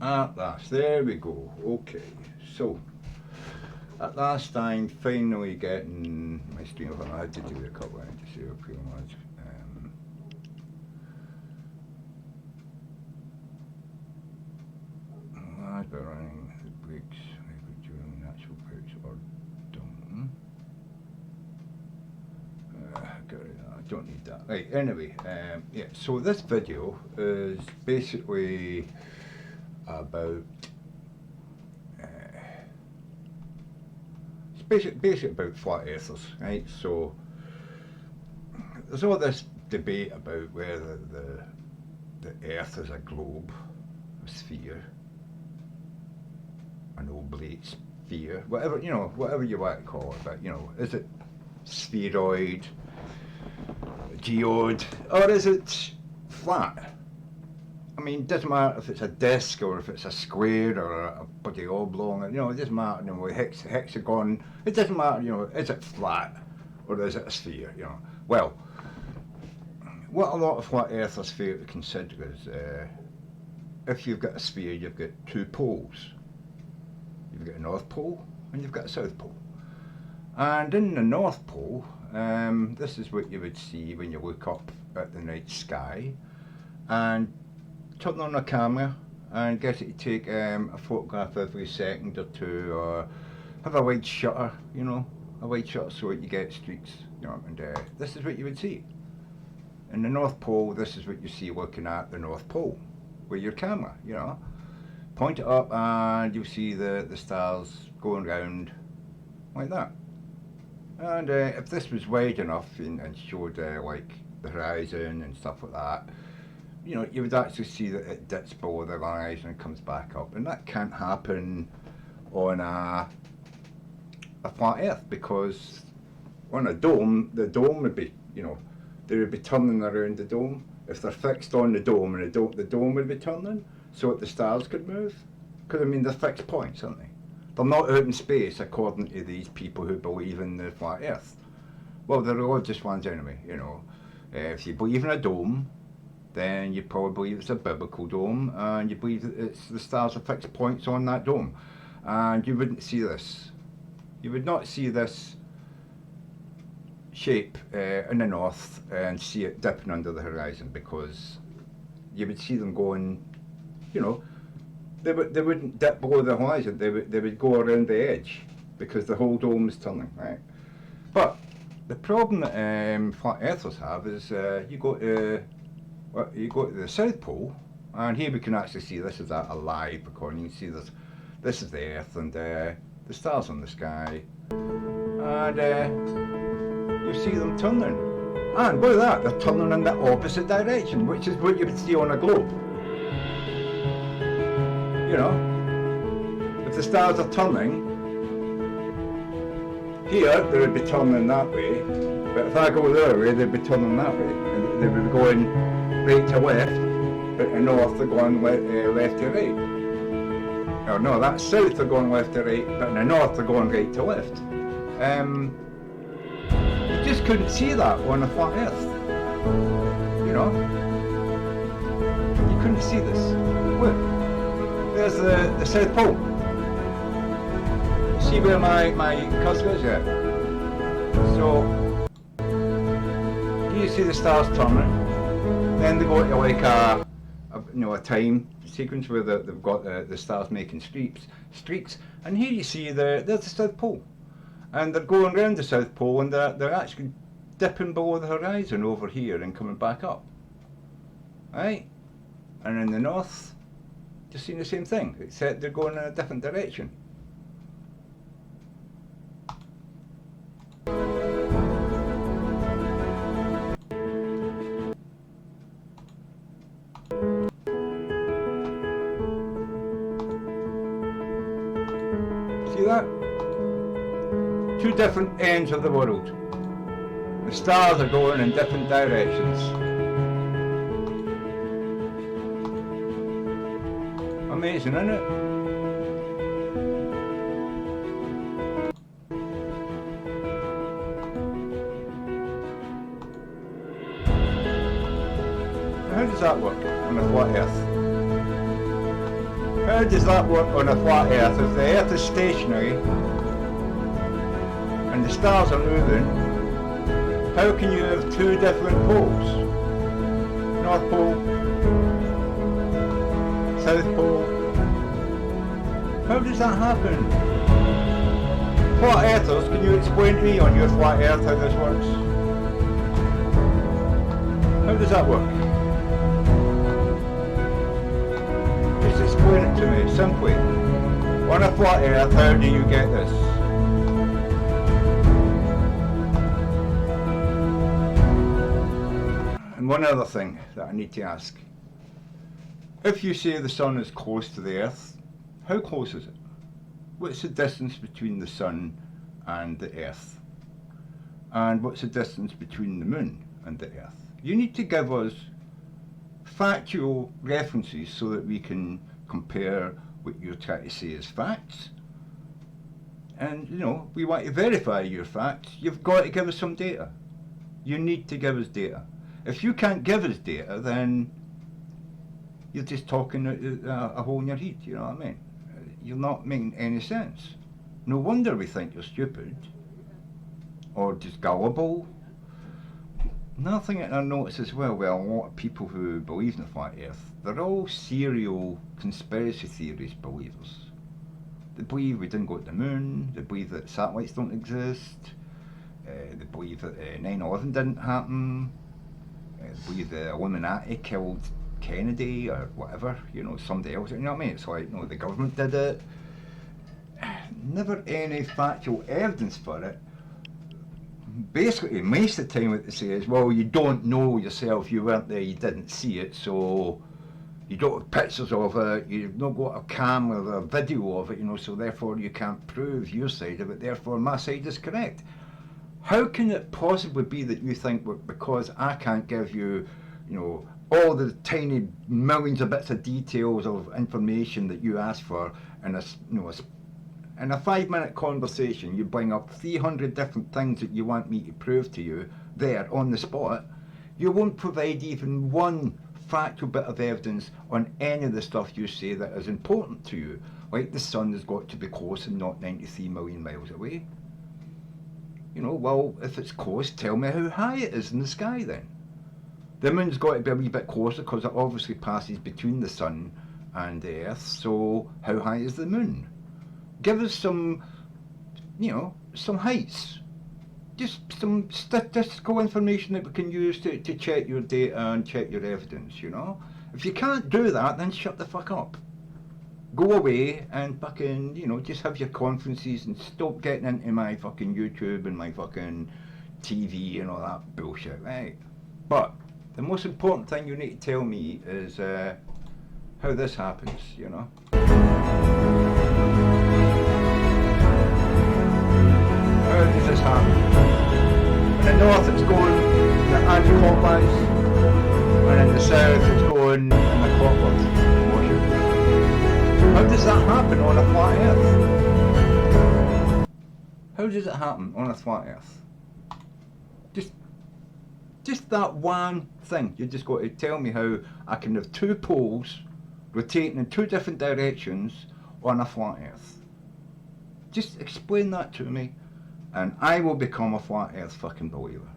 At last, there we go. Okay, so at last I'm finally getting my stream of I had to do a couple of to see pretty much. As by running the breaks maybe during natural breaks or don't. I don't need that. Right, anyway, yeah, so this video is basically about it's about flat earthers, right? So there's all this debate about whether the earth is a globe, a sphere, an oblate sphere, whatever, you know, whatever you want to call it, but you know, is it spheroid, geode, or is it flat? I mean, it doesn't matter if it's a disc or if it's a square or a bloody oblong, you know, it doesn't matter, you know, hexagon, it doesn't matter, you know, is it flat or is it a sphere, you know. Well, what a lot of flat earthers fail to consider is if you've got a sphere, you've got two poles. You've got a North Pole and you've got a South Pole. And in the North Pole, this is what you would see when you look up at the night sky and turn on a camera and get it to take a photograph every second or two, or have a wide shutter, you know, a wide shutter so that you get streaks, you know, and this is what you would see. In the North Pole, this is what you see looking at the North Pole with your camera, you know. Point it up and you'll see the stars going round like that. And if this was wide enough and showed like the horizon and stuff like that, you know, you would actually see that it dips below the horizon and comes back up, and that can't happen on a flat Earth, because on a dome, the dome would be, you know, they would be turning around the dome. If they're fixed on the dome, and the dome would be turning, so that the stars could move. Because I mean, they're fixed points, aren't they? They're not out in space, according to these people who believe in the flat Earth. Well, they're religious ones anyway, you know. If you believe in a dome, then you probably believe it's a biblical dome, and you believe that it's the stars are fixed points on that dome. And you wouldn't see this. You would not see this shape in the north and see it dipping under the horizon, because you would see them going, you know, they wouldn't dip below the horizon, they would go around the edge, because the whole dome is turning, right? But the problem that flat earthers have is you go to the South Pole, and here we can actually see this is a live recording. You can see this is the Earth, and the stars in the sky, and you see them turning. And look at that, they're turning in the opposite direction, which is what you would see on a globe. You know, if the stars are turning, here they would be turning that way, but if I go the other way, they'd be turning that way, and they would be going right to left, but in the north they're going left to right. Or no, that's south they're going left to right, but in the north they're going right to left. You just couldn't see that on a flat Earth. You know, you couldn't see this. Look, there's the South Pole. See where my cursor is? Yeah. So you see the stars turning. Then they go to like a time sequence where they've got the stars making streaks, and here you see there's the South Pole, and they're going around the South Pole, and they're actually dipping below the horizon over here and coming back up, right? And in the north, just seeing the same thing, except they're going in a different direction. See that? Two different ends of the world. The stars are going in different directions. Amazing, isn't it? How does that work on a flat Earth? How does that work on a flat earth? If the earth is stationary and the stars are moving, how can you have two different poles? North Pole, South Pole. How does that happen? Flat earthers, can you explain to me on your flat earth how this works? How does that work? Just explain it to me, simply. On a flat earth, how do you get this? And one other thing that I need to ask. If you say the sun is close to the earth, how close is it? What's the distance between the sun and the earth? And what's the distance between the moon and the earth? You need to give us factual references so that we can compare what you're trying to say as facts. And, you know, we want to verify your facts. You've got to give us some data. You need to give us data. If you can't give us data, then you're just talking a hole in your head, you know what I mean? You're not making any sense. No wonder we think you're stupid or just gullible. Another thing that I notice as well, a lot of people who believe in the flat earth, they're all serial conspiracy theories believers. They believe we didn't go to the moon, they believe that satellites don't exist, they believe that 9/11 didn't happen, they believe the Illuminati killed Kennedy or whatever, you know, somebody else, you know what I mean? It's like, no, the government did it. Never any factual evidence for it. Basically, most of the time what they say is, well, you don't know yourself, you weren't there, you didn't see it, so you don't have pictures of it, you've not got a camera or a video of it, you know, so therefore you can't prove your side of it, therefore my side is correct. How can it possibly be that you think, well, because I can't give you, you know, all the tiny millions of bits of details of information that you ask for in a, you know, in a 5-minute conversation, you bring up 300 different things that you want me to prove to you there on the spot, you won't provide even one factual bit of evidence on any of the stuff you say that is important to you. Like the sun has got to be close and not 93 million miles away. You know, well, if it's close, tell me how high it is in the sky then. The moon's got to be a wee bit closer because it obviously passes between the sun and the earth, so how high is the moon? Give us some, you know, some heights. Just some statistical information that we can use to check your data and check your evidence, you know? If you can't do that, then shut the fuck up. Go away and fucking, you know, just have your conferences and stop getting into my fucking YouTube and my fucking TV and all that bullshit, right? But the most important thing you need to tell me is how this happens, you know? How does this happen? In the north it's going in the anti-clockwise, and in the south it's going in the clockwise motion. How does that happen on a flat earth? How does it happen on a flat earth? Just that one thing. You just got to tell me how I can have two poles rotating in two different directions on a flat earth. Just explain that to me and I will become a flat earth fucking believer.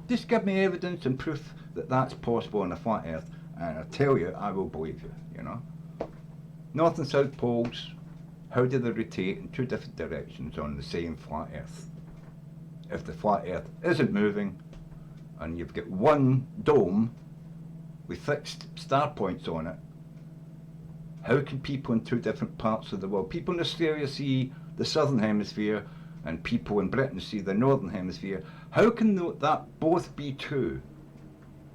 Just give me evidence and proof that that's possible on a flat earth and I tell you, I will believe you, you know. North and south poles, how do they rotate in two different directions on the same flat earth? If the flat earth isn't moving, and you've got one dome with fixed star points on it, how can people in two different parts of the world, people in Australia see the southern hemisphere and people in Britain see the northern hemisphere, how can that both be true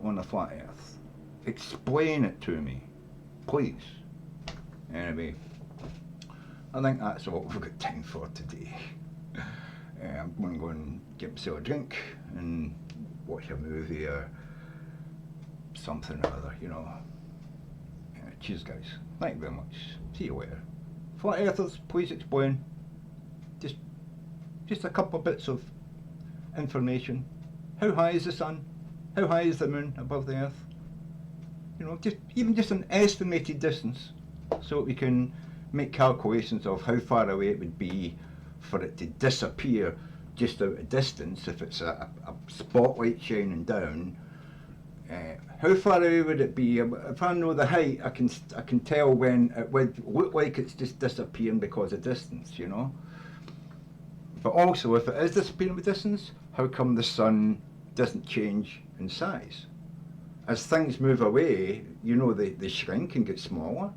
on a flat earth? Explain it to me, please. Anyway, I think that's all we've got time for today. I'm going to go and get myself a drink and watch a movie or something or other, you know. Cheers guys, thank you very much, see you later. Flat earthers, please explain. Just a couple of bits of information. How high is the sun? How high is the moon above the earth? You know, just an estimated distance so we can make calculations of how far away it would be for it to disappear just out of distance if it's a spotlight shining down. How far away would it be? If I know the height, I can tell when it would look like it's just disappearing because of distance, you know. But also, if it is disappearing with distance, how come the sun doesn't change in size? As things move away, you know, they shrink and get smaller.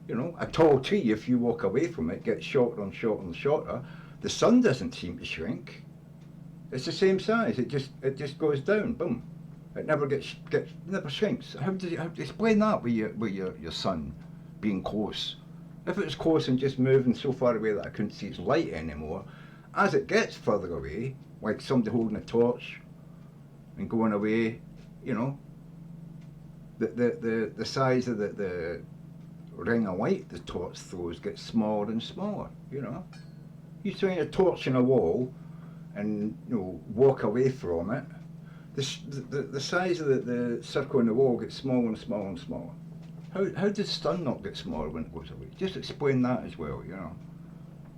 You know, a tall tree, if you walk away from it, gets shorter and shorter and shorter. The sun doesn't seem to shrink. It's the same size. It just goes down. Boom. It never never shrinks. How do you explain that with your sun being close? If it was close and just moving so far away that I couldn't see its light anymore, as it gets further away, like somebody holding a torch and going away, you know, the size of the ring of light the torch throws gets smaller and smaller, you know. You swing a torch in a wall and, you know, walk away from it, the size of the circle in the wall gets smaller and smaller and smaller. How does the sun not get smaller when it goes away? Just explain that as well, you know.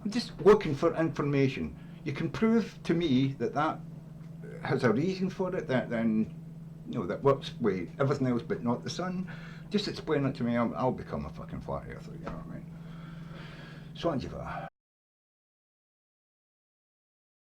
I'm just looking for information. You can prove to me that has a reason for it, that then, you know, that works with everything else but not the sun. Just explain it to me, I'll become a fucking flat earther, you know what I mean? Så